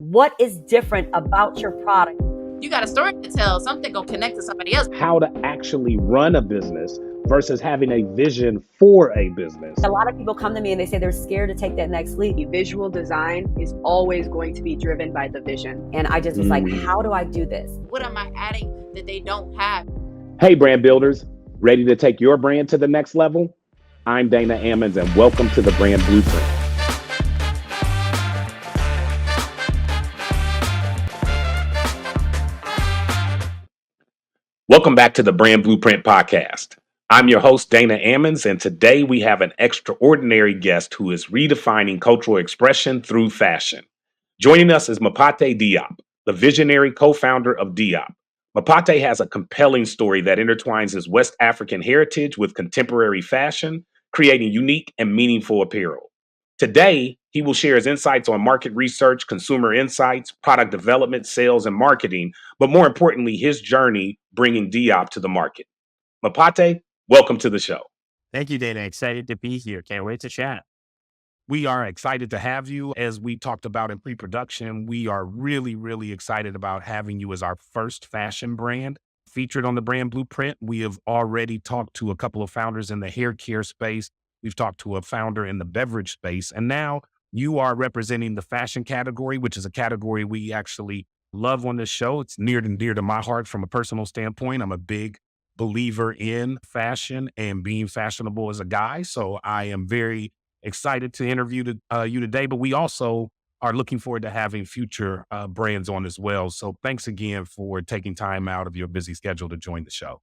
What is different about your product? You got a story to tell. Something gonna connect to somebody else. How to actually run a business versus having a vision for a business. A lot of people come to me and they say they're scared to take that next leap. Visual design is always going to be driven by the vision. And I just was like, how do I do this? What am I adding that they don't have? Hey, brand builders, ready to take your brand to the next level? I'm Dana Ammons, and welcome to the Brand Blueprint. Welcome back to the Brand Blueprint podcast. I'm your host, Dana Ammons, and today we have an extraordinary guest who is redefining cultural expression through fashion. Joining us is Mapate Diop, the visionary co-founder of Diop. Mapate has a compelling story that intertwines his West African heritage with contemporary fashion, creating unique and meaningful apparel. Today, he will share his insights on market research, consumer insights, product development, sales, and marketing, but more importantly, his journey bringing Diop to the market. Mapate, welcome to the show. Thank you, Dana. Excited to be here. Can't wait to chat. We are excited to have you. As we talked about in pre-production, we are really excited about having you as our first fashion brand featured on the Brand Blueprint. We have already talked to a couple of founders in the hair care space. We've talked to a founder in the beverage space, and now you are representing the fashion category, which is a category we actually love on this show. It's near and dear to my heart from a personal standpoint. I'm a big believer in fashion and being fashionable as a guy. So I am very excited to interview you today, but we also are looking forward to having future brands on as well. So thanks again for taking time out of your busy schedule to join the show.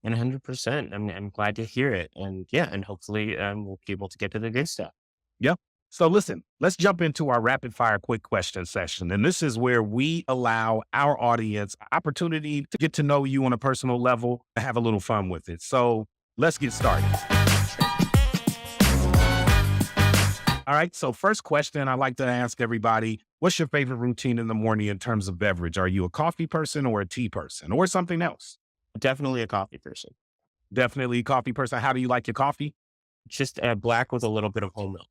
And 100%. I'm glad to hear it. And yeah, and hopefully we'll be able to get to the good stuff. Yep. So listen, let's jump into our rapid fire quick question session. And this is where we allow our audience opportunity to get to know you on a personal level and have a little fun with it. So let's get started. All right. So first question I like to ask everybody, what's your favorite routine in the morning in terms of beverage? Are you a coffee person or a tea person or something else? Definitely a coffee person. Definitely a coffee person. How do you like your coffee? Just black with a little bit of whole milk.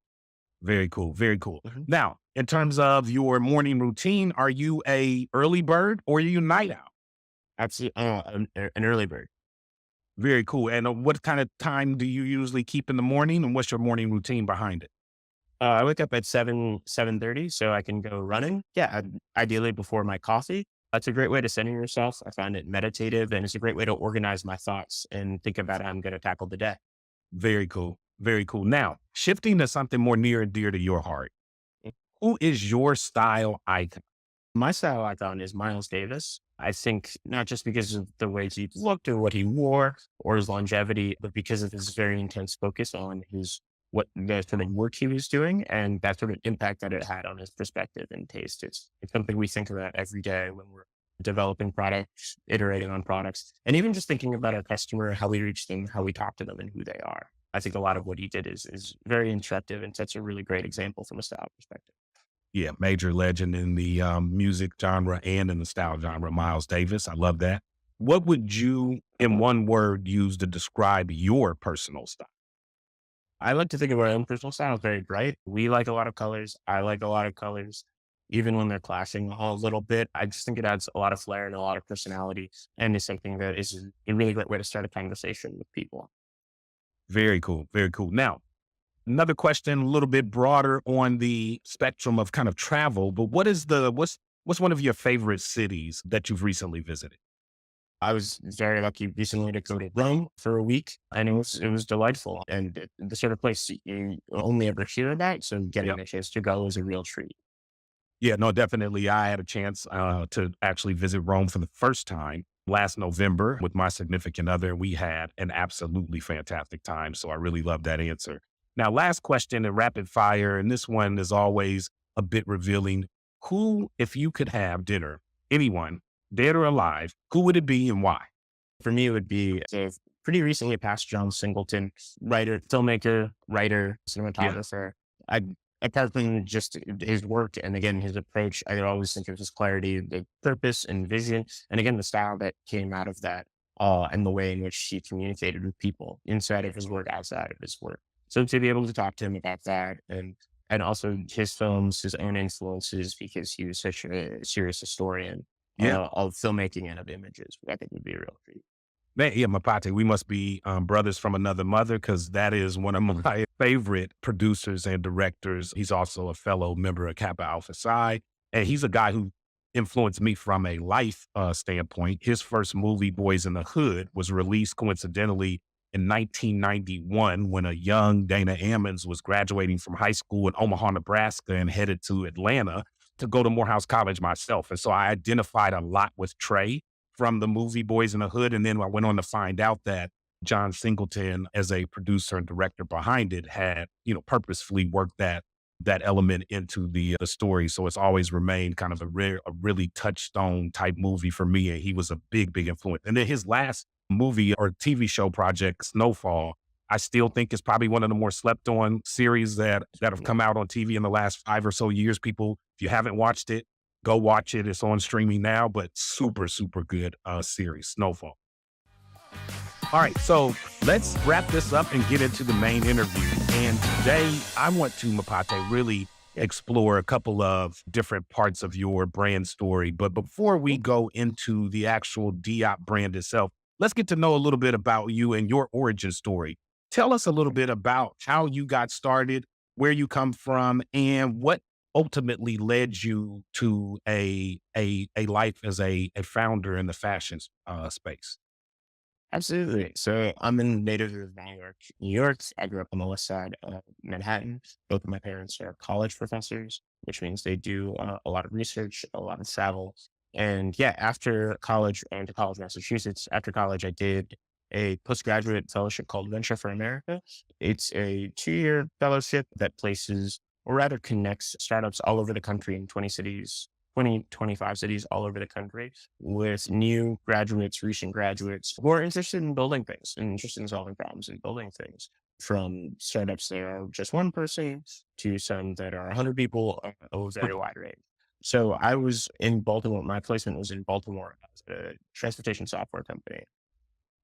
Very cool. Very cool. Mm-hmm. Now, in terms of your morning routine, are you a early bird or are you a night owl? Absolutely. An early bird. Very cool. And what kind of time do you usually keep in the morning, and what's your morning routine behind it? I wake up at 7:30 so I can go running. Yeah, ideally before my coffee. That's a great way to center yourself. I find it meditative, and it's a great way to organize my thoughts and think about how I'm going to tackle the day. Very cool. Very cool. Now, shifting to something more near and dear to your heart, who is your style icon? My style icon is Miles Davis. I think not just because of the way he looked or what he wore or his longevity, but because of his very intense focus on what the sort of work he was doing and that sort of impact that it had on his perspective and taste. It's something we think about every day when we're developing products, iterating on products, and even just thinking about our customer, how we reach them, how we talk to them, and who they are. I think a lot of what he did is very instructive and sets a really great example from a style perspective. Yeah, major legend in the music genre and in the style genre, Miles Davis. I love that. What would you, in one word, use to describe your personal style? I like to think of our own personal style as very bright. We like a lot of colors. I like a lot of colors, even when they're clashing a little bit. I just think it adds a lot of flair and a lot of personality, and is something that is a really great way to start a conversation with people. Very cool. Very cool. Now, another question, a little bit broader on the spectrum of kind of travel, but what's one of your favorite cities that you've recently visited? I was very lucky recently to go to Rome for a week, and it was delightful. And the sort of place you only ever hear that, so getting a chance to go is a real treat. Yeah, no, definitely. I had a chance to actually visit Rome for the first time last November with my significant other. We had an absolutely fantastic time. So I really love that answer. Now, last question in rapid fire, and this one is always a bit revealing. Who, if you could have dinner, anyone, dead or alive, who would it be and why? For me, it would be pretty recently passed John Singleton, writer, filmmaker, writer, cinematographer. Yeah. Apart from just his work and again, his approach, I always think of his clarity, the purpose and vision. And again, the style that came out of that and the way in which he communicated with people inside of his work, outside of his work. So to be able to talk to him about that and and also his films, his own influences, because he was such a serious historian Yeah. of filmmaking and of images, which I think would be a real treat. Man, yeah, Mapate, we must be brothers from another mother because that is one of my favorite producers and directors. He's also a fellow member of Kappa Alpha Psi, and he's a guy who influenced me from a life standpoint. His first movie, Boys in the Hood, was released coincidentally in 1991 when a young Dana Ammons was graduating from high school in Omaha, Nebraska, and headed to Atlanta to go to Morehouse College myself. And so I identified a lot with Trey from the movie Boys in the Hood. And then I went on to find out that John Singleton, as a producer and director behind it, had, purposefully worked that element into the story. So it's always remained kind of a really touchstone type movie for me. And he was a big, big influence. And then his last movie or TV show project, Snowfall, I still think is probably one of the more slept on series that have come out on TV in the last 5 or so years. People, if you haven't watched it, go watch it. It's on streaming now, but super, super good series, Snowfall. All right, so let's wrap this up and get into the main interview. And today I want to, Mapate, really explore a couple of different parts of your brand story. But before we go into the actual Diop brand itself, let's get to know a little bit about you and your origin story. Tell us a little bit about how you got started, where you come from, and what ultimately led you to a life as a founder in the fashion space. Absolutely. So I'm a native of New York. New York. I grew up on the west side of Manhattan. Both of my parents are college professors, which means they do a lot of research, a lot of travel. And yeah, after college, I went to college, Massachusetts. After college, I did a postgraduate fellowship called Venture for America. It's a 2-year fellowship that places, or rather connects, startups all over the country in 20 cities, 25 cities all over the country with new graduates, recent graduates who are interested in building things and interested in solving problems and building things, from startups that are just one person to some that are 100 people, a very wide range. So I was in Baltimore. My placement was in Baltimore as a transportation software company.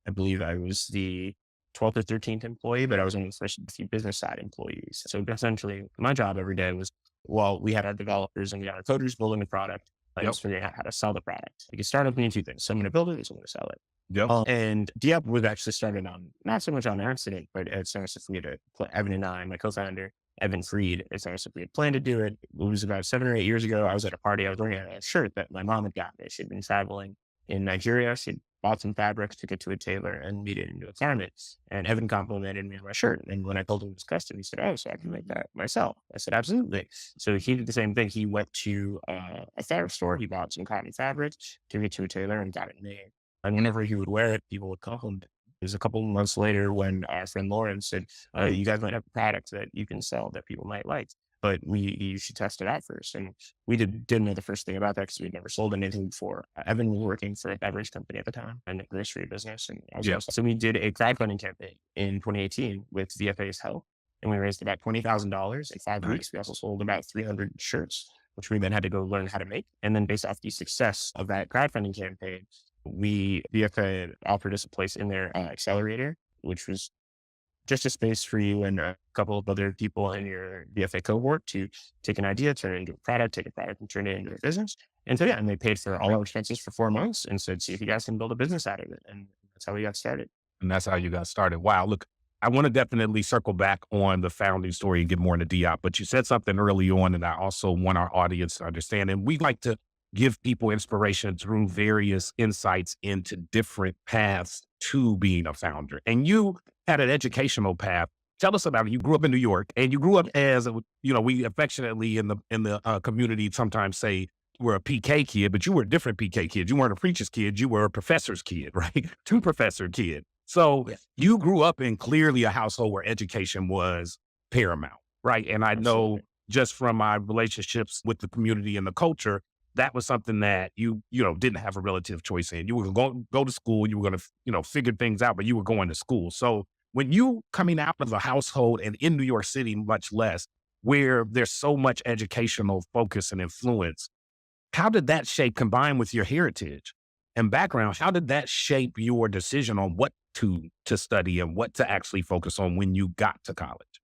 I believe I was the 12th or 13th employee, but I was one of the first few business side employees. So essentially my job every day was, well, we had our developers and we had our coders building the product. I was figuring out how to sell the product. You can start up need two things. Someone to build it and someone to sell it. And Diop was actually started on, not so much on accident, but it's almost if we had Evan and I, my co-founder, Evan Freed, it's almost if we had planned to do it. It was about 7 or 8 years ago. I was at a party. I was wearing a shirt that my mom had gotten me. She'd been traveling in Nigeria. She'd bought some fabrics, took it to a tailor and made it into a garment. And Evan complimented me on my shirt. And when I told him it was custom, he said, "Oh, so I can make that myself." I said, "Absolutely." So he did the same thing. He went to a fabric store. He bought some cotton fabric, took it to a tailor and got it made. And whenever he would wear it, people would compliment. It was a couple of months later when our friend Lauren said, "You guys might have a product that you can sell that people might like, but you should test it out first." And we didn't know the first thing about that because we'd never sold anything before. Evan was working for a beverage company at the time and a grocery business. And so we did a crowdfunding campaign in 2018 with VFA's help. And we raised about $20,000 in 5 weeks. We also sold about 300 shirts, which we then had to go learn how to make. And then based off the success of that crowdfunding campaign, VFA offered us a place in their accelerator, which was just a space for you and a couple of other people in your VFA cohort to take an idea, turn it into a product, take a product and turn it into a business. And so, and they paid for all our expenses for 4 months and said, "See if you guys can build a business out of it." And that's how we got started. And that's how you got started. Wow. Look, I want to definitely circle back on the founding story and get more into Diop, but you said something early on, and I also want our audience to understand. And we like to give people inspiration through various insights into different paths to being a founder. And you had an educational path. Tell us about it. You grew up in New York, and you grew up as, we affectionately in the community sometimes say you were a PK kid, but you were a different PK kid. You weren't a preacher's kid. You were a professor's kid, right? Two professor kid. So you grew up in clearly a household where education was paramount, right? And I know just from my relationships with the community and the culture, that was something that you didn't have a relative choice in. You were going to go to school. You were going to, figure things out, but you were going to school. So when you coming out of a household and in New York City, much less, where there's so much educational focus and influence, how did that shape, combined with your heritage and background, how did that shape your decision on what to study and what to actually focus on when you got to college?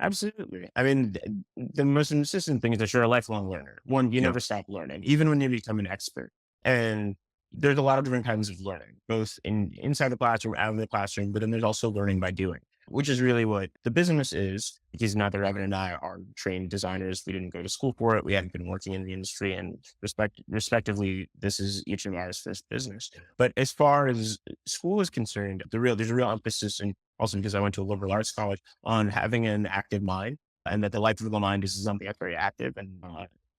Absolutely. I mean, the most consistent thing is that you're a lifelong learner. One, you Yeah. never stop learning, even when you become an expert. And there's a lot of different kinds of learning, both inside the classroom, out of the classroom, but then there's also learning by doing, which is really what the business is. Because neither Evan and I are trained designers. We didn't go to school for it. We haven't been working in the industry, and respectively, this is each of ours first business. But as far as school is concerned, there's a real emphasis, and also because I went to a liberal arts college, on having an active mind, and that the life of the mind is something that's very active and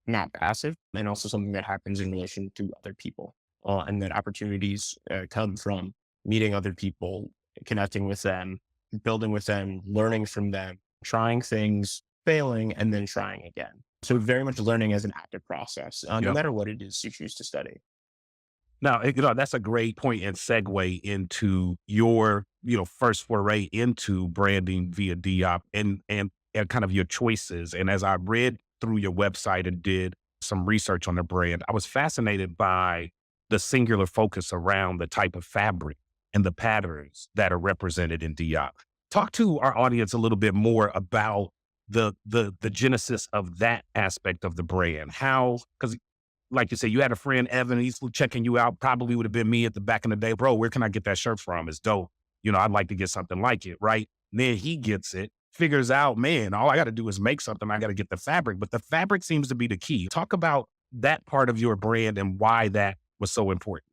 not passive, and also something that happens in relation to other people, and that opportunities come from meeting other people, connecting with them, building with them, learning from them, trying things, failing, and then trying again. So very much learning as an active process, no Yep. matter what it is you choose to study. Now, that's a great point and segue into your, first foray into branding via Diop and kind of your choices. And as I read through your website and did some research on the brand, I was fascinated by the singular focus around the type of fabric and the patterns that are represented in Diop. Talk to our audience a little bit more about the genesis of that aspect of the brand. How, because like you said, you had a friend, Evan, he's checking you out. Probably would have been me at the back in the day. Bro, where can I get that shirt from? It's dope. I'd like to get something like it, right? Then he gets it, figures out, man, all I got to do is make something. I got to get the fabric, but the fabric seems to be the key. Talk about that part of your brand and why that was so important.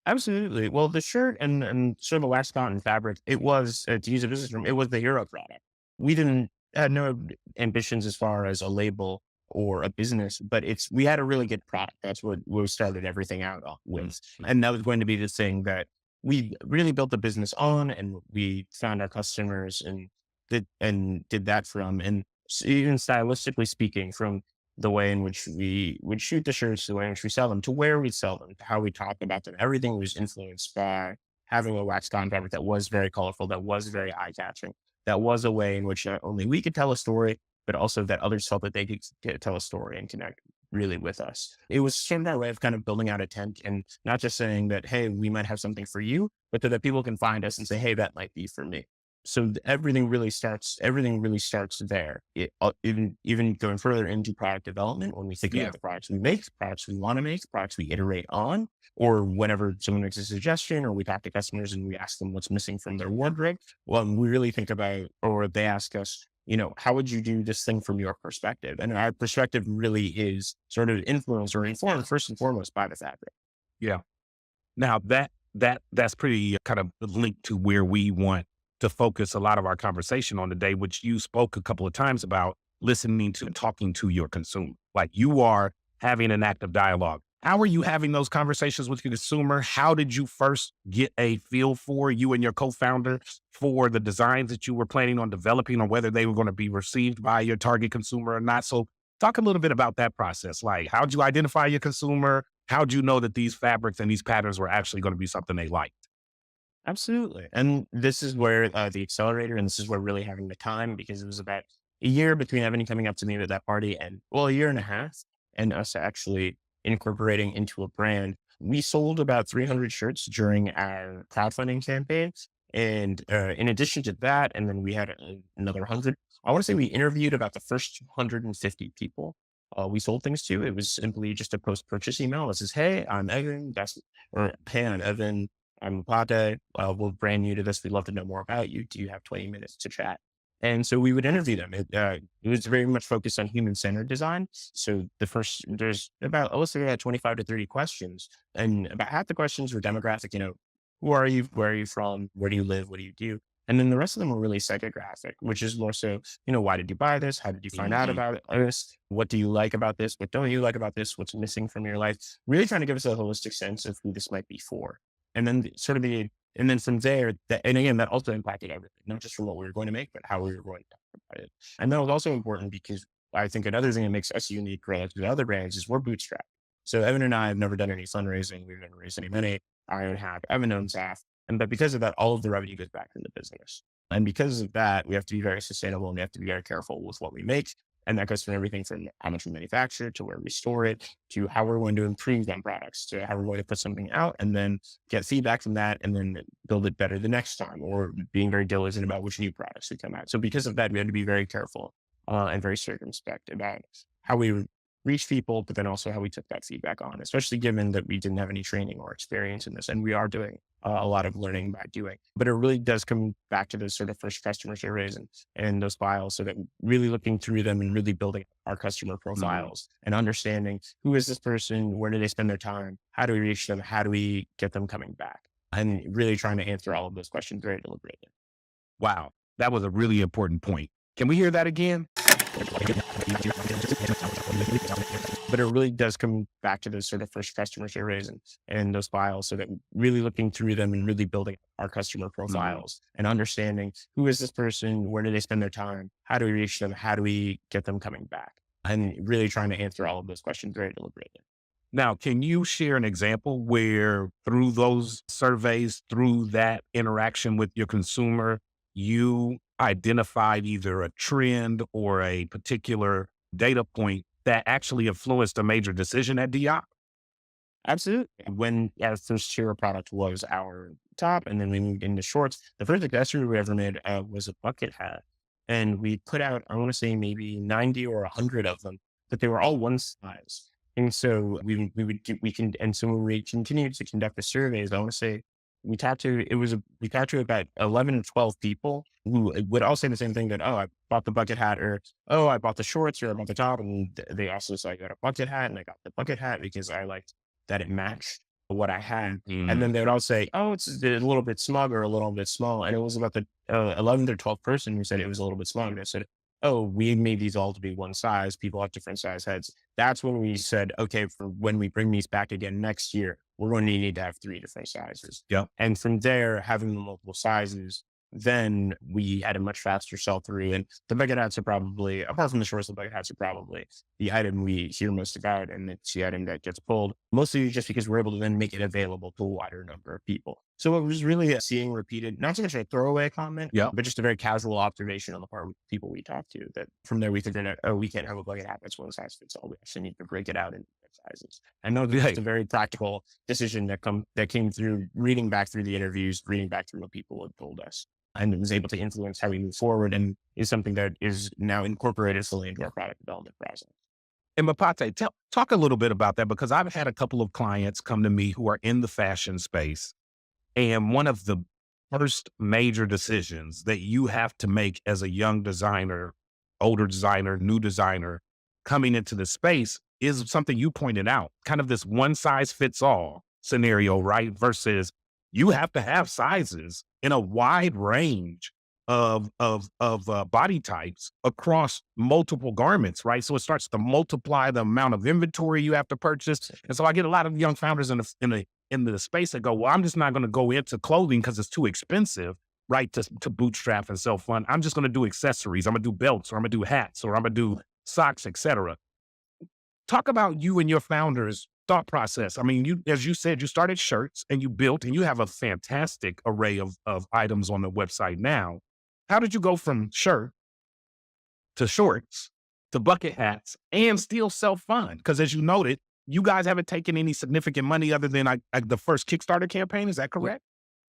Absolutely. Well, the shirt and sort of the wax cotton fabric, it was, to use a business term, it was the hero product. We didn't had no ambitions as far as a label or a business, but we had a really good product. That's what we started everything out with. And that was going to be the thing that we really built the business on, and we found our customers and did that from. And even stylistically speaking, from the way in which we would shoot the shirts, the way in which we sell them, to where we sell them, to how we talk about them. Everything was influenced by having a wax cotton fabric that was very colorful, that was very eye catching, that was a way in which not only we could tell a story, but also that others felt that they could tell a story and connect really with us. It was sort of that way of kind of building out a tent and not just saying that, hey, we might have something for you, but that people can find us and say, hey, that might be for me. So everything really starts there. Even going further into product development, when we think about the products we make, products we want to make, products we iterate on, or whenever someone makes a suggestion or we talk to customers and we ask them what's missing from their wardrobe, well, we really think about, or they ask us, how would you do this thing from your perspective? And our perspective really is sort of influenced or informed first and foremost by the fabric. Yeah. Now that's pretty kind of linked to where we want to focus a lot of our conversation on today, which you spoke a couple of times about listening to and talking to your consumer. Like you are having an active dialogue. How are you having those conversations with your consumer? How did you first get a feel for, you and your co-founder, for the designs that you were planning on developing, or whether they were going to be received by your target consumer or not? So talk a little bit about that process. Like, how'd you identify your consumer? How'd you know that these fabrics and these patterns were actually going to be something they liked? Absolutely. And this is where the accelerator, and this is where really having the time, because it was about a year between Evan coming up to me at that party and, well, a year and a half, and us actually incorporating into a brand. We sold about 300 shirts during our crowdfunding campaign. And in addition to that, and then we had another 100, I want to say we interviewed about the first 150 people we sold things to. It was simply just a post-purchase email that says, hey, I'm Evan. Or hey, I'm Evan. I'm Mapate. We're brand new to this. We'd love to know more about you. Do you have 20 minutes to chat? And so we would interview them. It was very much focused on human-centered design. So there's about, let's say, 25 to 30 questions. And about half the questions were demographic, who are you? Where are you from? Where do you live? What do you do? And then the rest of them were really psychographic, which is more so, why did you buy this? How did you find out about this? What do you like about this? What don't you like about this? What's missing from your life? Really trying to give us a holistic sense of who this might be for. And then and then from there, and again, that also impacted everything, not just from what we were going to make, but how we were going to talk about it. And that was also important because I think another thing that makes us unique relative to other brands is we're bootstrapped. So Evan and I have never done any fundraising. We've never raised any money. I own half, Evan owns half. But because of that, all of the revenue goes back into the business. And because of that, we have to be very sustainable and we have to be very careful with what we make. And that goes from everything from how much we manufacture to where we store it to how we're going to improve them products to how we're going to put something out and then get feedback from that and then build it better the next time, or being very diligent about which new products we come out. So because of that, we had to be very careful and very circumspect about how we reach people, but then also how we took that feedback on, especially given that we didn't have any training or experience in this. And we are doing a lot of learning by doing. But it really does come back to those sort of first customer surveys and those files, so that really looking through them and really building our customer profiles and understanding who is this person, where do they spend their time, how do we reach them, how do we get them coming back, and really trying to answer all of those questions very deliberately. Wow, that was a really important point. Can we hear that again? But it really does come back to those sort of first customer surveys and those files, so that really looking through them and really building our customer profiles and understanding who is this person, where do they spend their time, how do we reach them, how do we get them coming back, and really trying to answer all of those questions very deliberately. Now, can you share an example where through those surveys, through that interaction with your consumer, you identified either a trend or a particular data point that actually influenced a major decision at Diop? Absolutely. When our first tier of product was our top, and then we moved into shorts, the first accessory we ever made was a bucket hat. And we put out, I want to say maybe 90 or 100 of them, but they were all one size. And so and so when we continued to conduct the surveys, I want to say we talked to about 11 or 12 people who would all say the same thing, that, oh, I bought the bucket hat, or, oh, I bought the shorts, or I bought the top. And they also said, I got a bucket hat, and I got the bucket hat because I liked that it matched what I had. And then they would all say, oh, it's a little bit smug or a little bit small. And it was about the 11th or 12th person who said it was a little bit smug. And I said, oh, we made these all to be one size. People have different size heads. That's when we said, okay, for when we bring these back again next year, we're going to need to have 3 different sizes. Yep. And from there, having the multiple sizes, then we had a much faster sell through. And the bucket hats are probably, apart from the shorts, the bucket hats are probably the item we hear most about. And it's the item that gets pulled, mostly just because we're able to then make it available to a wider number of people. So it was really seeing repeated, not so much a throwaway comment, but just a very casual observation on the part of people we talked to, that from there we figured out, oh, we can't have a bucket hat that's one size fits all. We actually need to break it out into sizes. I know that's a very practical decision that came through reading back through the interviews, reading back through what people had told us, and it was able to influence how we move forward, and is something that is now incorporated fully into our product development process. And Mapate, talk a little bit about that, because I've had a couple of clients come to me who are in the fashion space. And one of the first major decisions that you have to make as a young designer, older designer, new designer coming into the space is something you pointed out, kind of this one size fits all scenario, right? Versus you have to have sizes in a wide range of body types across multiple garments, right? So it starts to multiply the amount of inventory you have to purchase. And so I get a lot of young founders in the space that go, well, I'm just not going to go into clothing because it's too expensive, right? To bootstrap and self-fund. I'm just going to do accessories. I'm going to do belts, or I'm going to do hats, or I'm going to do socks, etc. Talk about you and your founders' thought process. I mean, you, as you said, you started shirts and you built, and you have a fantastic array of items on the website now. How did you go from shirt to shorts to bucket hats and still self-fund? Because as you noted, you guys haven't taken any significant money other than the first Kickstarter campaign. Is that correct?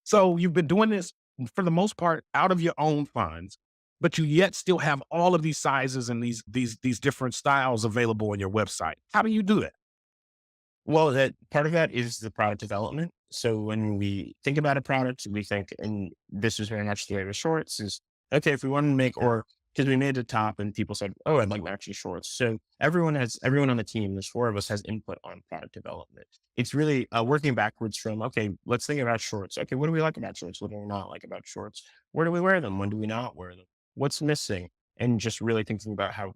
So you've been doing this for the most part out of your own funds, but you yet still have all of these sizes and these different styles available on your website. How do you do that? Well, that part of that is the product development. So when we think about a product, we think, and this is very much the way with shorts, is okay, if we want to make, or because we made a top and people said, oh, I'd like matching shorts. So everyone on the team, there's 4 of us, has input on product development. It's really working backwards from, okay, let's think about shorts. Okay, what do we like about shorts? What do we not like about shorts? Where do we wear them? When do we not wear them? What's missing? And just really thinking about how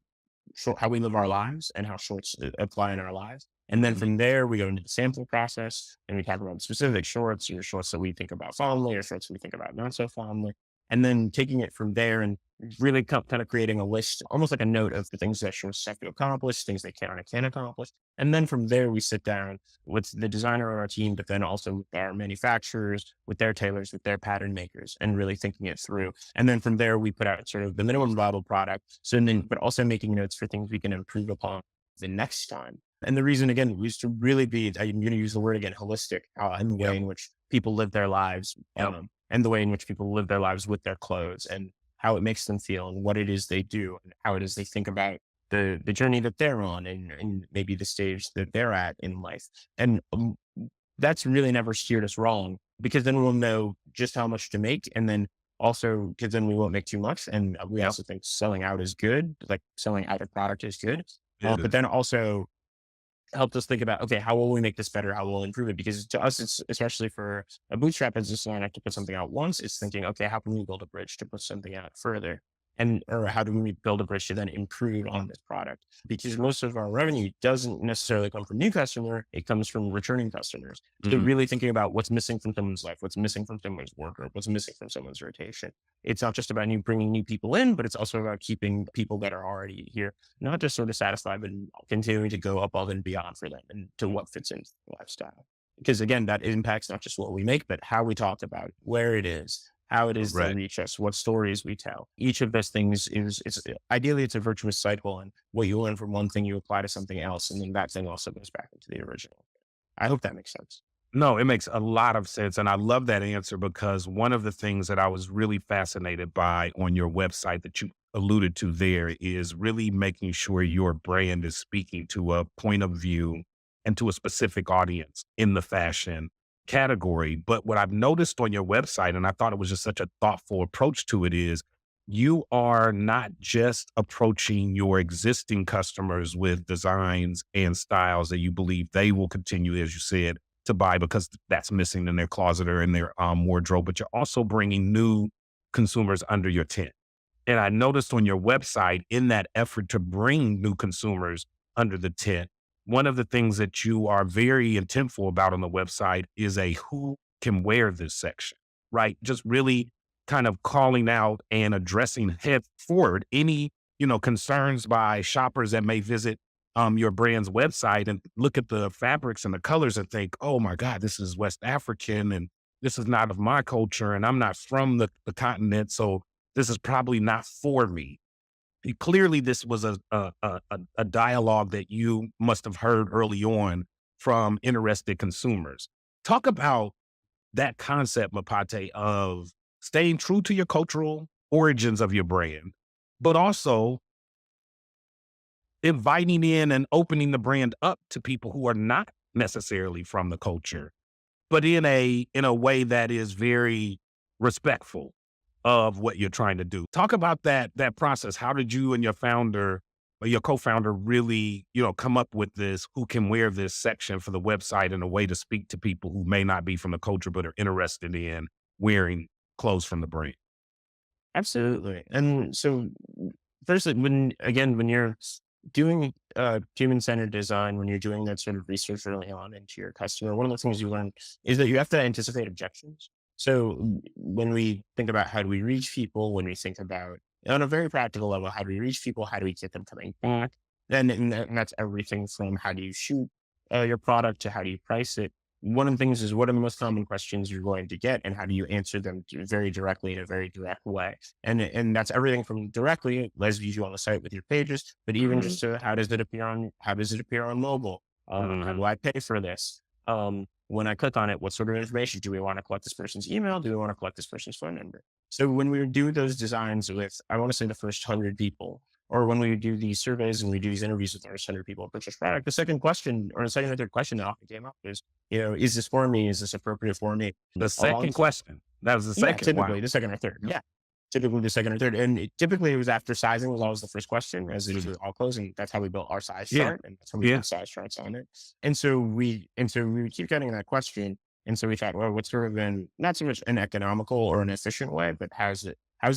we live our lives and how shorts apply in our lives. And then from there, we go into the sample process and we talk about specific shorts, or shorts that we think about fondly, or shorts that we think about not so fondly. and then taking it from there and really kind of creating a list, almost like a note of the things that she wants to accomplish, things they can and can accomplish. And then from there, we sit down with the designer on our team, but then also with our manufacturers, with their tailors, with their pattern makers, and really thinking it through. And then from there, we put out sort of the minimum viable product. So then, but also making notes for things we can improve upon the next time. And the reason, again, was to really be, I'm going to use the word again, holistic, in the way in which people live their lives, and the way in which people live their lives with their clothes, and how it makes them feel, and what it is they do, and how it is they think about the journey that they're on, and maybe the stage that they're at in life. And that's really never steered us wrong, because then we'll know just how much to make. And then also, because then we won't make too much. And we also think selling out is good, like selling out a product is good. But then also helped us think about, okay, how will we make this better? How will we improve it? Because to us, it's especially for a bootstrap business owner to put something out once, it's thinking, okay, how can we build a bridge to put something out further? Or how do we build a bridge to then improve on this product? Because most of our revenue doesn't necessarily come from new customer, it comes from returning customers. So really thinking about what's missing from someone's life, what's missing from someone's wardrobe, what's missing from someone's rotation. It's not just about bringing new people in, but it's also about keeping people that are already here, not just sort of satisfied, but continuing to go above and beyond for them and to what fits into the lifestyle. Because again, that impacts not just what we make, but how we talk about it, where it is, how it is to reach us, what stories we tell. Each of those things it's ideally it's a virtuous cycle, and what you learn from one thing, you apply to something else. And then that thing also goes back into the original. I hope that makes sense. No, it makes a lot of sense. And I love that answer, because one of the things that I was really fascinated by on your website that you alluded to there is really making sure your brand is speaking to a point of view and to a specific audience in the fashion category. But what I've noticed on your website, and I thought it was just such a thoughtful approach to it, is you are not just approaching your existing customers with designs and styles that you believe they will continue, as you said, to buy because that's missing in their closet or in their wardrobe, but you're also bringing new consumers under your tent. And I noticed on your website, in that effort to bring new consumers under the tent, one of the things that you are very intentful about on the website is a who can wear this section, right? Just really kind of calling out and addressing head forward any, concerns by shoppers that may visit your brand's website and look at the fabrics and the colors and think, oh my God, this is West African and this is not of my culture and I'm not from the continent. So this is probably not for me. Clearly, this was a dialogue that you must have heard early on from interested consumers. Talk about that concept, Mapate, of staying true to your cultural origins of your brand, but also inviting in and opening the brand up to people who are not necessarily from the culture, but in a way that is very respectful of what you're trying to do. Talk about that process. How did you and your founder or your co-founder really, come up with this who can wear this section for the website in a way to speak to people who may not be from the culture, but are interested in wearing clothes from the brand? Absolutely. And so firstly, when you're doing human-centered design, when you're doing that sort of research early on into your customer, one of the things you learn is that you have to anticipate objections. So when we think about how do we reach people, when we think about on a very practical level, how do we reach people? How do we get them coming back? And that's everything from how do you shoot your product to how do you price it? One of the things is, what are the most common questions you're going to get, and how do you answer them very directly in a very direct way? And that's everything from directly, as you on the site with your pages, but even just to how does it appear on mobile? How do I pay for this? When I click on it, what sort of information do we want to collect? This person's email? Do we want to collect this person's phone number? So when we do those designs with, I want to say the first 100 people, or when we do these surveys and we do these interviews with our 100 people purchase product, the second question or the second or third question that often came up is, is this for me? Is this appropriate for me? The second question. That was the second. Typically the second or third. Yeah. Typically the second or third. And typically it was after sizing was always the first question, as it is with all clothes. And that's how we built our size chart. And that's how we put size charts on it. And so we would keep getting that question. And so we thought, well, what's sort of not so much an economical or an efficient way, but how's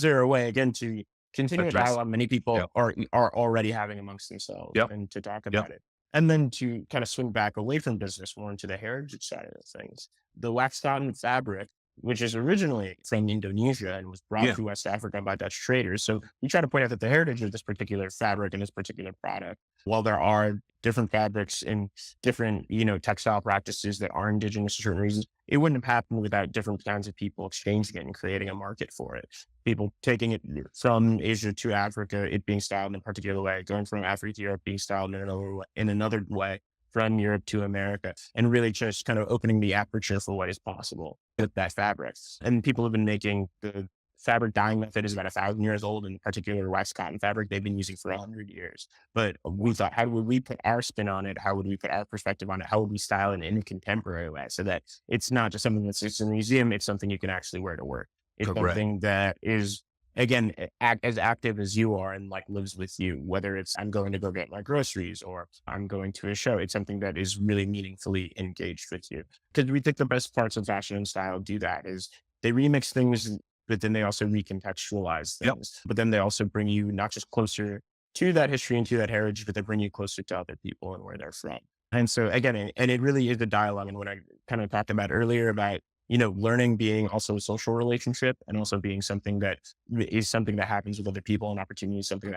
there a way again to continue a dialogue many people are already having amongst themselves and to talk about it. And then to kind of swing back away from business more into the heritage side of things. The waxed cotton fabric which is originally from Indonesia and was brought Yeah. to West Africa by Dutch traders. So we try to point out that the heritage of this particular fabric and this particular product, while there are different fabrics and different, textile practices that are indigenous to certain regions, it wouldn't have happened without different kinds of people exchanging it and creating a market for it. People taking it from Asia to Africa, it being styled in a particular way, going from Africa to Europe, being styled in another way from Europe to America, and really just kind of opening the aperture for what is possible with that fabric. And people have been making the fabric dyeing method is about 1,000 years old, in particular waxed cotton fabric they've been using for 100 years. But we thought, how would we put our spin on it? How would we put our perspective on it? How would we style it in a contemporary way so that it's not just something that sits in a museum, it's something you can actually wear to work. It's Correct. something that is, again, as active as you are and like lives with you, whether it's I'm going to go get my groceries or I'm going to a show, it's something that is really meaningfully engaged with you. Because we think the best parts of fashion and style do that is they remix things, but then they also recontextualize Yep. things. But then they also bring you not just closer to that history and to that heritage, but they bring you closer to other people and where they're from. And so again, and it really is a dialogue. And what I kind of talked about earlier about, learning being also a social relationship and also being something that is something that happens with other people, and opportunity is something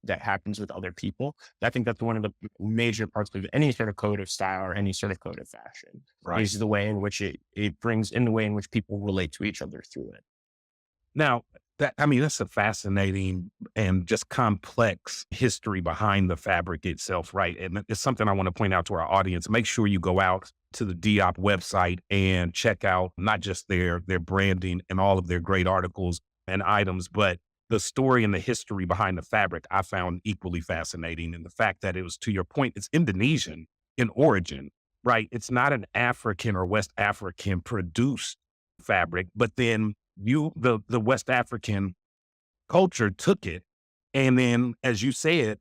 that happens with other people. I think that's one of the major parts of any sort of code of style or any sort of code of fashion Right. is the way in which it brings in the way in which people relate to each other through it. Now, that's a fascinating and just complex history behind the fabric itself, right? And it's something I want to point out to our audience. Make sure you go out to the Diop website and check out not just their branding and all of their great articles and items, but the story and the history behind the fabric I found equally fascinating. And the fact that it was, to your point, it's Indonesian in origin, right? It's not an African or West African produced fabric, but then the West African culture took it. And then, as you said,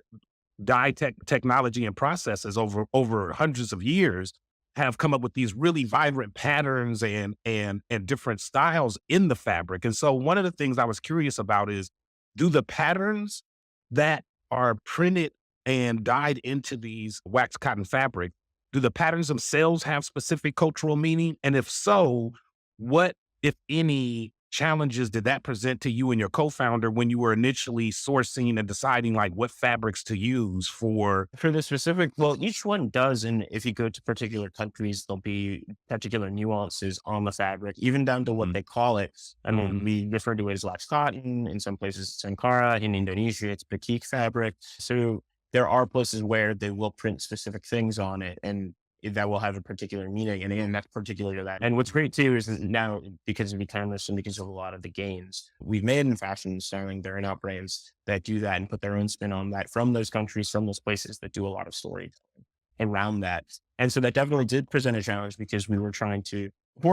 dye technology and processes over hundreds of years have come up with these really vibrant patterns and different styles in the fabric. And so one of the things I was curious about is, do the patterns that are printed and dyed into these waxed cotton fabric, do the patterns themselves have specific cultural meaning? And if so, what, if any, challenges did that present to you and your co-founder when you were initially sourcing and deciding like what fabrics to use for the specific? Well, each one does. And if you go to particular countries, there'll be particular nuances on the fabric, even down to what they call it. I mean, we refer to it as waxed cotton. In some places, it's Ankara. In Indonesia, it's batik fabric. So there are places where they will print specific things on it, and that will have a particular meaning. And again, that's particular to that. And what's great too is that now, because of e-commerce and because of a lot of the gains we've made in fashion and styling, there are now brands that do that and put their own spin on that from those countries, from those places that do a lot of storytelling around that. And so that definitely did present a challenge because we were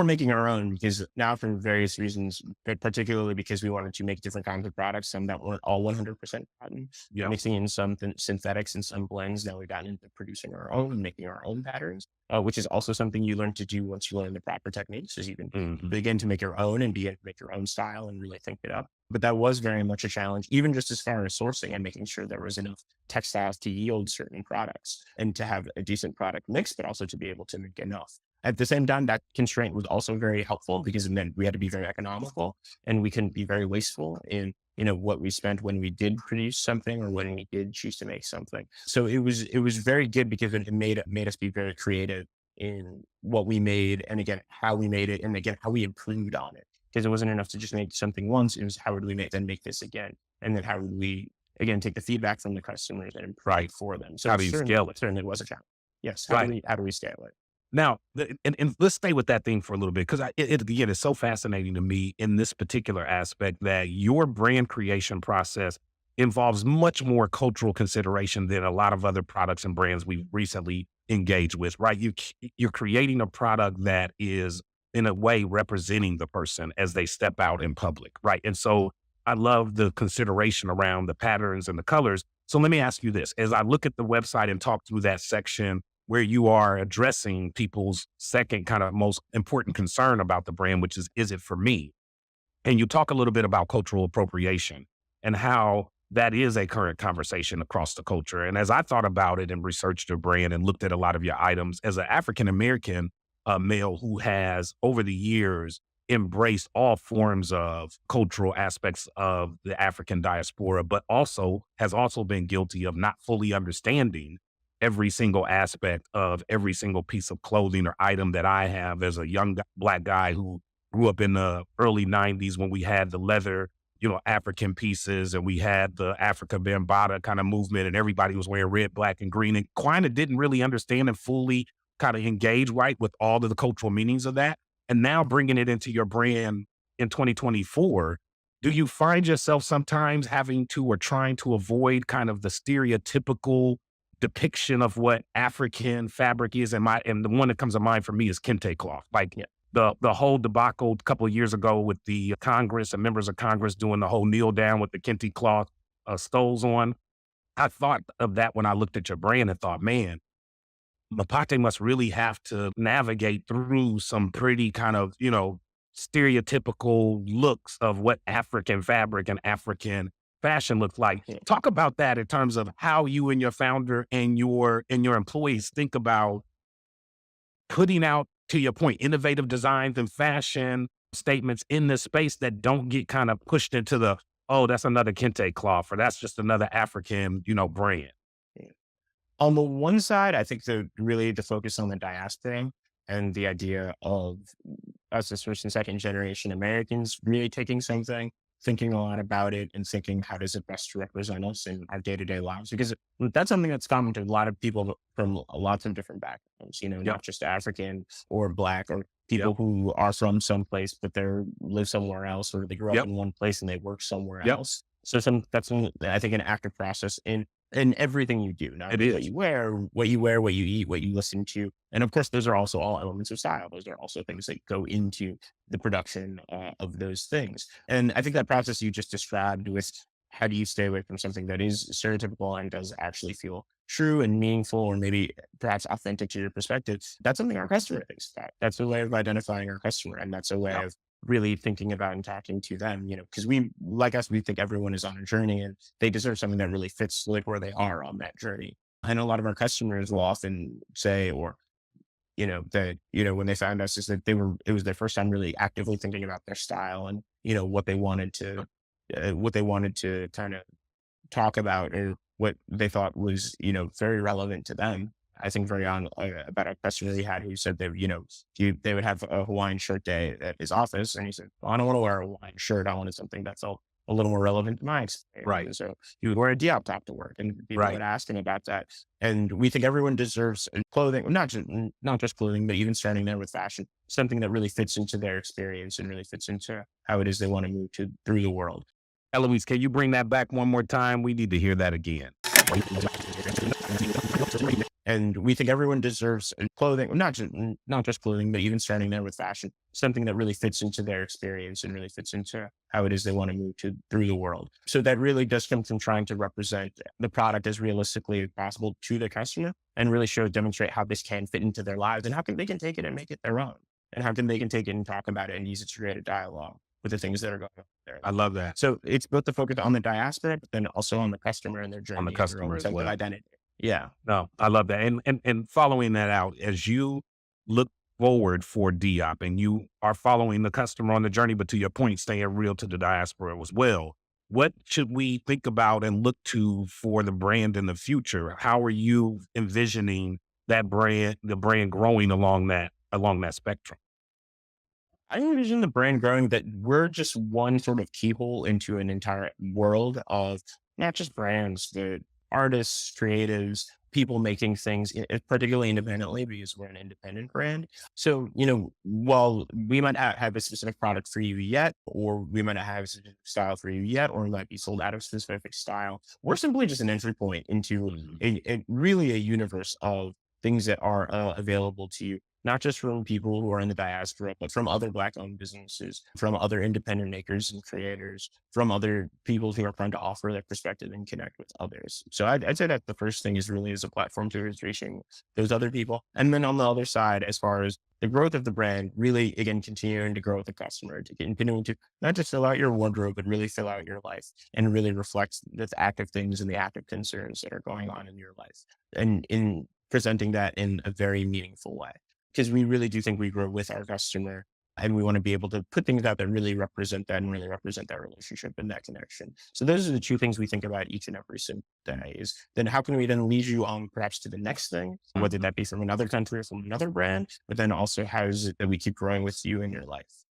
making our own, because now for various reasons, but particularly because we wanted to make different kinds of products, some that weren't all 100% cotton, mixing in some synthetics and some blends. Now we've gotten into producing our own, making our own patterns, which is also something you learn to do once you learn the proper techniques, is you can begin to make your own and begin to make your own style and really think it up. But that was very much a challenge, even just as far as sourcing and making sure there was enough textiles to yield certain products and to have a decent product mix, but also to be able to make enough. At the same time, that constraint was also very helpful because then we had to be very economical and we couldn't be very wasteful in, what we spent when we did produce something or when we did choose to make something. So it was very good because it made us be very creative in what we made, and again, how we made it, and again, how we improved on it. Because it wasn't enough to just make something once. It was how would we make this again? And then how would we, again, take the feedback from the customers and improve for them? So how do you scale it? Certainly was a challenge. Yes. How do we scale it? Now, and let's stay with that thing for a little bit, because again, it's so fascinating to me in this particular aspect that your brand creation process involves much more cultural consideration than a lot of other products and brands we've recently engaged with, right? You're creating a product that is in a way representing the person as they step out in public, right? And so I love the consideration around the patterns and the colors. So let me ask you this. As I look at the website and talk through that section where you are addressing people's second kind of most important concern about the brand, which is it for me? And you talk a little bit about cultural appropriation and how that is a current conversation across the culture. And as I thought about it and researched your brand and looked at a lot of your items, as an African-American male who has over the years embraced all forms of cultural aspects of the African diaspora, but has also been guilty of not fully understanding every single aspect of every single piece of clothing or item that I have as a young Black guy who grew up in the early 90s when we had the leather, African pieces, and we had the Africa Bambaataa kind of movement, and everybody was wearing red, black, and green, and kind of didn't really understand and fully kind of engage right with all of the cultural meanings of that. And now bringing it into your brand in 2024, do you find yourself sometimes having to or trying to avoid kind of the stereotypical depiction of what African fabric is? And the one that comes to mind for me is kente cloth. Like the whole debacle a couple of years ago with the Congress and members of Congress doing the whole kneel down with the kente cloth stoles on. I thought of that when I looked at your brand and thought, man, Mapate must really have to navigate through some pretty kind of, stereotypical looks of what African fabric and African fashion looks like. Talk about that in terms of how you and your founder and your employees think about putting out, to your point, innovative designs and fashion statements in this space that don't get kind of pushed into the, oh, that's another kente cloth, or that's just another African, brand. On the one side, I think really to focus on the diaspora and the idea of us as first and second generation Americans really taking something, thinking a lot about it, and thinking how does it best represent us in our day-to-day lives? Because that's something that's common to a lot of people from lots of different backgrounds, not just African or Black or people who are from someplace, but they live somewhere else, or they grew up in one place and they work somewhere else. So that's, I think, an active process in everything you do, not what you wear, what you eat, what you listen to. And of course, those are also all elements of style. Those are also things that go into the production of those things. And I think that process you just described with how do you stay away from something that is stereotypical and does actually feel true and meaningful, or maybe perhaps authentic to your perspective, that's something our customer thinks about. That's a way of identifying our customer. And that's a way of really thinking about and talking to them, because we think everyone is on a journey and they deserve something that really fits like where they are on that journey. And a lot of our customers will often say, or, that, when they found us, is that it was their first time really actively thinking about their style and, what they wanted to kind of talk about, or what they thought was, very relevant to them. I think very on about a customer we had who said that, they would have a Hawaiian shirt day at his office. And he said, well, I don't want to wear a Hawaiian shirt. I wanted something that's a little more relevant to my experience. Right. And so he would wear a Diop top to work, and people would ask him about that. And we think everyone deserves clothing, not just clothing, but even starting there with fashion, something that really fits into their experience and really fits into how it is they want to move through the world. Eloise, can you bring that back one more time? We need to hear that again. And we think everyone deserves clothing, not just clothing, but even starting there with fashion, something that really fits into their experience and really fits into how it is they want to move through the world. So that really does come from trying to represent the product as realistically as possible to the customer, and really demonstrate how this can fit into their lives and how they can take it and make it their own, and how they can take it and talk about it and use it to create a dialogue with the things that are going on there. I love that. So it's both the focus on the diaspora, but then also on the customer and their journey, On the customer as well. Identity. Yeah. No, I love that. And following that out, as you look forward for Diop and you are following the customer on the journey, but to your point, staying real to the diaspora as well, what should we think about and look to for the brand in the future? How are you envisioning the brand growing along that spectrum? I envision the brand growing that we're just one sort of keyhole into an entire world of not just brands, but artists, creatives, people making things, particularly independently, because we're an independent brand. So, while we might not have a specific product for you yet, or we might not have a specific style for you yet, or we might be sold out of specific style, we're simply just an entry point into really a universe of things that are available to you, not just from people who are in the diaspora, but from other Black-owned businesses, from other independent makers and creators, from other people who are trying to offer their perspective and connect with others. So I'd say that the first thing is really as a platform to reaching those other people. And then on the other side, as far as the growth of the brand, really, again, continuing to grow with the customer, to continuing to not just fill out your wardrobe, but really fill out your life and really reflect the active things and the active concerns that are going on in your life, and in presenting that in a very meaningful way. Because we really do think we grow with our customer And we want to be able to put things out that really represent that and really represent that relationship and that connection. So those are the two things we think about each and every single day is then how can we then lead you on perhaps to the next thing, whether that be from another country or from another brand, but then also how is it that we keep growing with you in your life?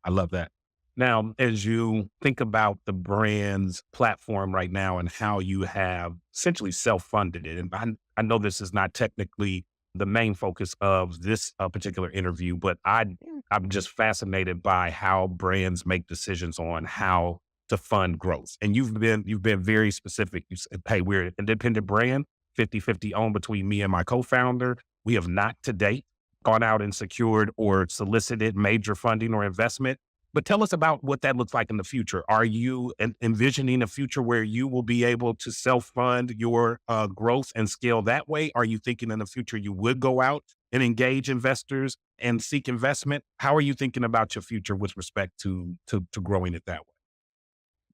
I love that. Now, as you think about the brand's platform right now and how you have essentially self-funded it, and I know this is not technically the main focus of this particular interview, but I'm just fascinated by how brands make decisions on how to fund growth. And you've been very specific. You said, hey, we're an independent brand, 50-50 owned between me and my co-founder. We have not to date gone out and secured or solicited major funding or investment. But tell us about what that looks like in the future. Are you envisioning a future where you will be able to self-fund your growth and scale that way? Are you thinking in the future you would go out and engage investors and seek investment? How are you thinking about your future with respect to growing it that way?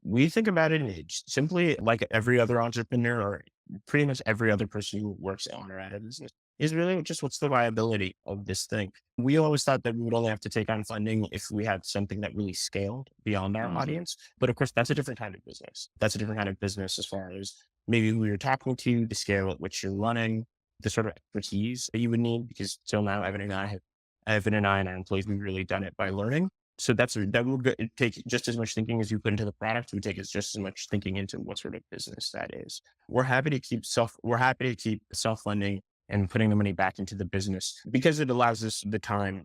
We think about it simply like every other entrepreneur or pretty much every other person who works on or at a business is really just what's the viability of this thing. We always thought that we would only have to take on funding if we had something that really scaled beyond our audience. But of course, that's a different kind of business. That's a different kind of business as far as maybe who you're talking to, the scale at which you're running, the sort of expertise that you would need. Because till now, Evan and I and our employees, we've really done it by learning. So that will take just as much thinking as you put into the product. It would take us just as much thinking into what sort of business that is. We're happy to keep self-funding and putting the money back into the business because it allows us the time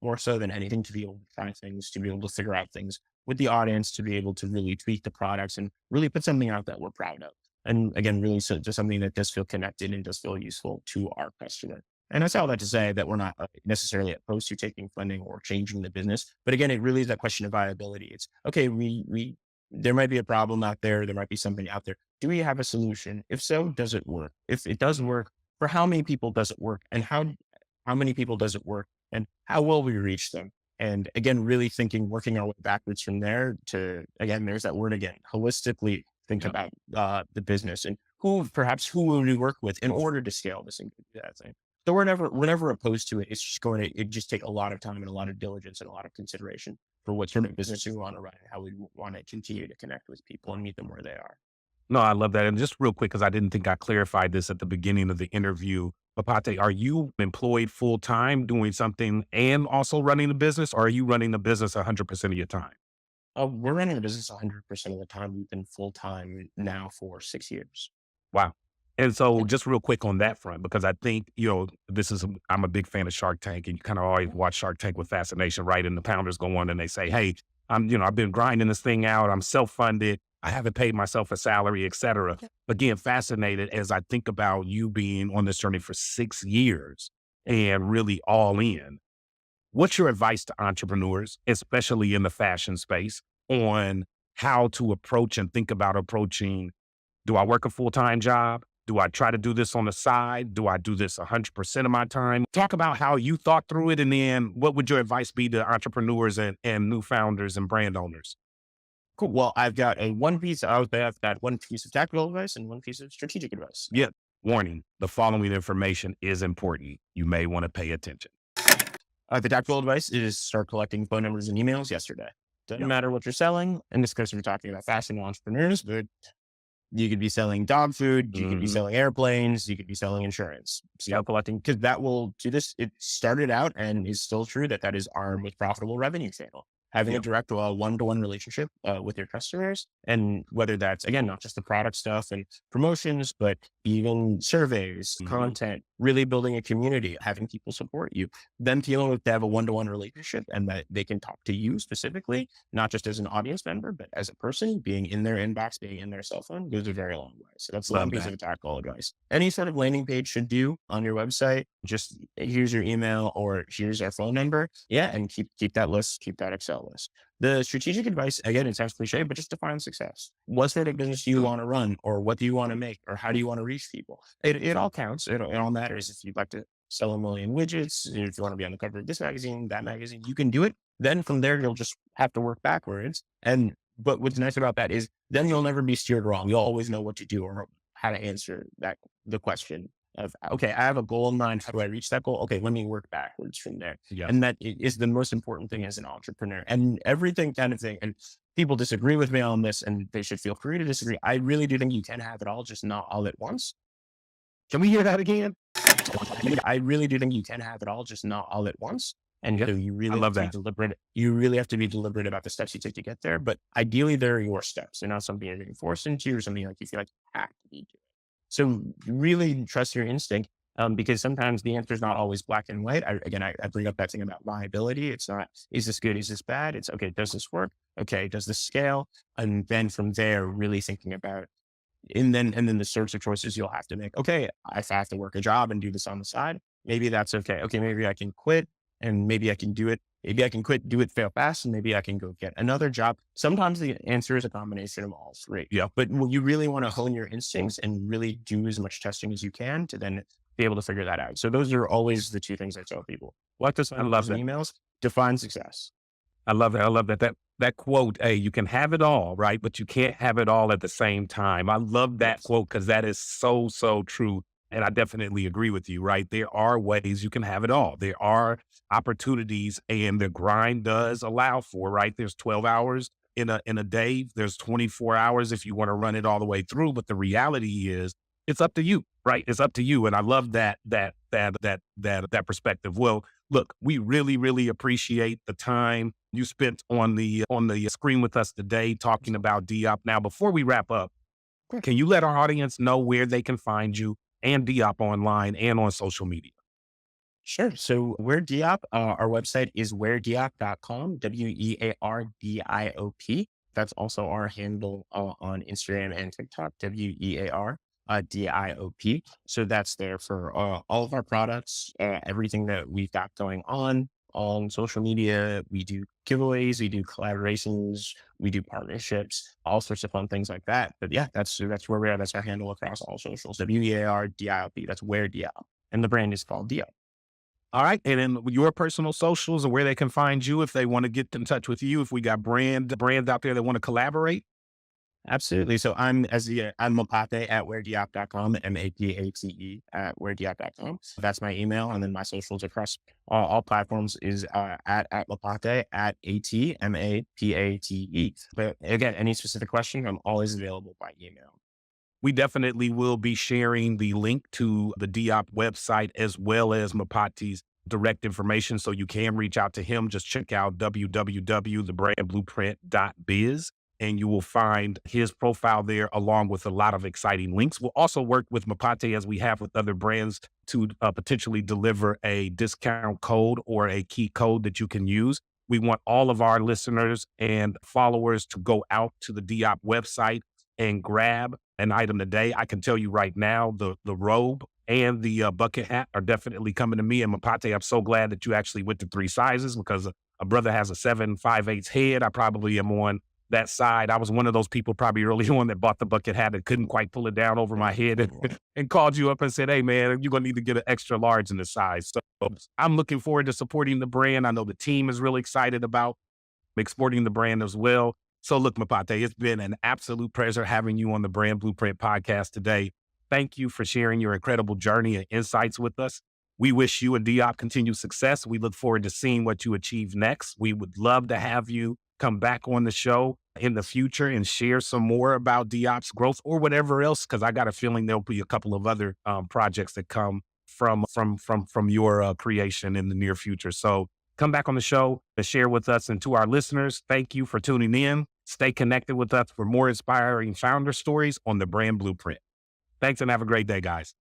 more so than anything to be able to try things, to be able to figure out things with the audience, to be able to really tweak the products and really put something out that we're proud of. And again, really just something that does feel connected and does feel useful to our customer. And I say all that to say that we're not necessarily opposed to taking funding or changing the business. But again, it really is that question of viability. It's okay, there might be a problem out there. There might be something out there. Do we have a solution? If so, does it work? If it does work, for how many people does it work? And how many people does it work? And how will we reach them? And again, really working our way backwards from there to, again, there's that word again, holistically think about the business and who will we work with in order to scale this and do that thing. So we're never opposed to it. It's just it just take a lot of time and a lot of diligence and a lot of consideration for what sort of business we want to run and how we want to continue to connect with people and meet them where they are. No, I love that. And just real quick, because I didn't think I clarified this at the beginning of the interview, Mapate, are you employed full time doing something and also running a business, or are you running the business 100% of your time? We're running a business 100% of the time. We've been full time now for 6 years. Wow. And so just real quick on that front, because I think, I'm a big fan of Shark Tank, and you kind of always watch Shark Tank with fascination, right? And the founders go on and they say, hey, I've been grinding this thing out. I'm self-funded. I haven't paid myself a salary, et cetera. Again, fascinated as I think about you being on this journey for 6 years and really all in. What's your advice to entrepreneurs, especially in the fashion space, on how to approach and think about approaching? Do I work a full-time job? Do I try to do this on the side? Do I do this 100% of my time? Talk about how you thought through it. And then what would your advice be to entrepreneurs and new founders and brand owners? Cool. Well, I've got one piece of tactical advice and one piece of strategic advice. Yeah. Warning, the following information is important. You may want to pay attention. The tactical advice is start collecting phone numbers and emails yesterday. Doesn't matter what you're selling. In this case, we're talking about fashion entrepreneurs, but you could be selling dog food. You could be selling airplanes. You could be selling insurance. Start collecting, because that will do this. It started out and is still true that is our most profitable revenue channel. Having a direct one-to-one relationship with your customers. And whether that's, again, not just the product stuff and promotions, but even surveys, content, really building a community, having people support you, them feeling like they have a one-to-one relationship and that they can talk to you specifically, not just as an audience member, but as a person, being in their inbox, being in their cell phone, goes a very long way. So that's one piece of tactical advice. Any sort of landing page should do on your website. Just here's your email or here's our phone number. Yeah. And keep that list, keep that Excel list. The strategic advice, again, it sounds cliche, but just define success. What's that business you want to run, or what do you want to make, or how do you want to reach people? It all counts. It all matters. If you'd like to sell 1 million widgets, if you want to be on the cover of this magazine, that magazine, you can do it. Then from there, you'll just have to work backwards. But what's nice about that is then you'll never be steered wrong. You'll always know what to do or how to answer the question. of, okay, I have a goal in mind. How do I reach that goal? Okay, let me work backwards from there. Yeah. And that is the most important thing as an entrepreneur, and everything kind of thing. And people disagree with me on this, and they should feel free to disagree. I really do think you can have it all, just not all at once. Can we hear that again? I really do think you can have it all, just not all at once. And so you really love have to that. be deliberate. You really have to be deliberate about the steps you take to get there. But ideally, they're your steps. They're not something you're getting forced into or something like you feel like you have to be doing. So really trust your instinct, because sometimes the answer is not always black and white. I bring up that thing about liability. It's not, is this good? Is this bad? It's, okay, does this work? Okay, does this scale? And then from there, really thinking about, and then the sorts of choices you'll have to make. Okay, if I have to work a job and do this on the side, maybe that's okay. Okay, maybe I can quit and maybe I can do it. Maybe I can quit, do it, fail fast, and maybe I can go get another job. Sometimes the answer is a combination of all three. Yeah. But you really want to hone your instincts and really do as much testing as you can to then be able to figure that out. So those are always the two things I tell people. Like this, I love that. emails, define success. I love that. I love that. That quote, hey, you can have it all, right? But you can't have it all at the same time. I love that quote because that is so, so true. And I definitely agree with you, right? There are ways you can have it all. There are opportunities, and the grind does allow for, right? There's 12 hours in a day. There's 24 hours if you want to run it all the way through. But the reality is it's up to you, right? It's up to you. And I love that perspective. Well, look, we really, really appreciate the time you spent on the screen with us today talking about Diop. Now, before we wrap up, can you let our audience know where they can find you and Diop online and on social media? Sure. So We're Diop, our website is weardiop.com, WEARDIOP. That's also our handle on Instagram and TikTok, WEAR. DIOP. So that's there for all of our products, everything that we've got going on social media. We do giveaways, we do collaborations, we do partnerships, all sorts of fun things like that. But yeah, that's where we are. That's our handle across all socials. WEAR DIOP. That's Where Diop. And the brand is called Diop. All right. And then your personal socials and where they can find you if they want to get in touch with you, if we got brands out there that want to collaborate. Absolutely. So I'm Mapate at weardiop.com, MAPATE at weardiop.com. That's my email. And then my socials across all platforms is at Mapate at ATMAPATE. But again, any specific question, I'm always available by email. We definitely will be sharing the link to the Diop website as well as Mapate's direct information. So you can reach out to him. Just check out www.thebrandblueprint.biz. And you will find his profile there along with a lot of exciting links. We'll also work with Mapate, as we have with other brands, to potentially deliver a discount code or a key code that you can use. We want all of our listeners and followers to go out to the Diop website and grab an item today. I can tell you right now, the robe and the bucket hat are definitely coming to me. And Mapate, I'm so glad that you actually went to 3 sizes, because a brother has a 7 5/8 head. I probably am on that side. I was one of those people probably early on that bought the bucket hat and couldn't quite pull it down over my head and called you up and said, hey man, you're going to need to get an extra large in the size. So I'm looking forward to supporting the brand. I know the team is really excited about exporting the brand as well. So look, Mapate, it's been an absolute pleasure having you on the Brand Blueprint podcast today. Thank you for sharing your incredible journey and insights with us. We wish you and Diop continued success. We look forward to seeing what you achieve next. We would love to have you come back on the show in the future and share some more about Diop's growth or whatever else, because I got a feeling there'll be a couple of other projects that come from your creation in the near future. So come back on the show to share with us. And to our listeners, thank you for tuning in. Stay connected with us for more inspiring founder stories on the Brand Blueprint. Thanks and have a great day, guys.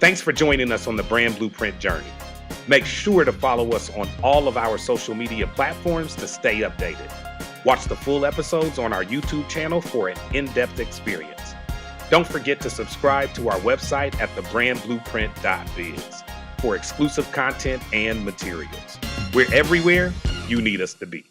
Thanks for joining us on the Brand Blueprint journey. Make sure to follow us on all of our social media platforms to stay updated. Watch the full episodes on our YouTube channel for an in-depth experience. Don't forget to subscribe to our website at thebrandblueprint.biz for exclusive content and materials. We're everywhere you need us to be.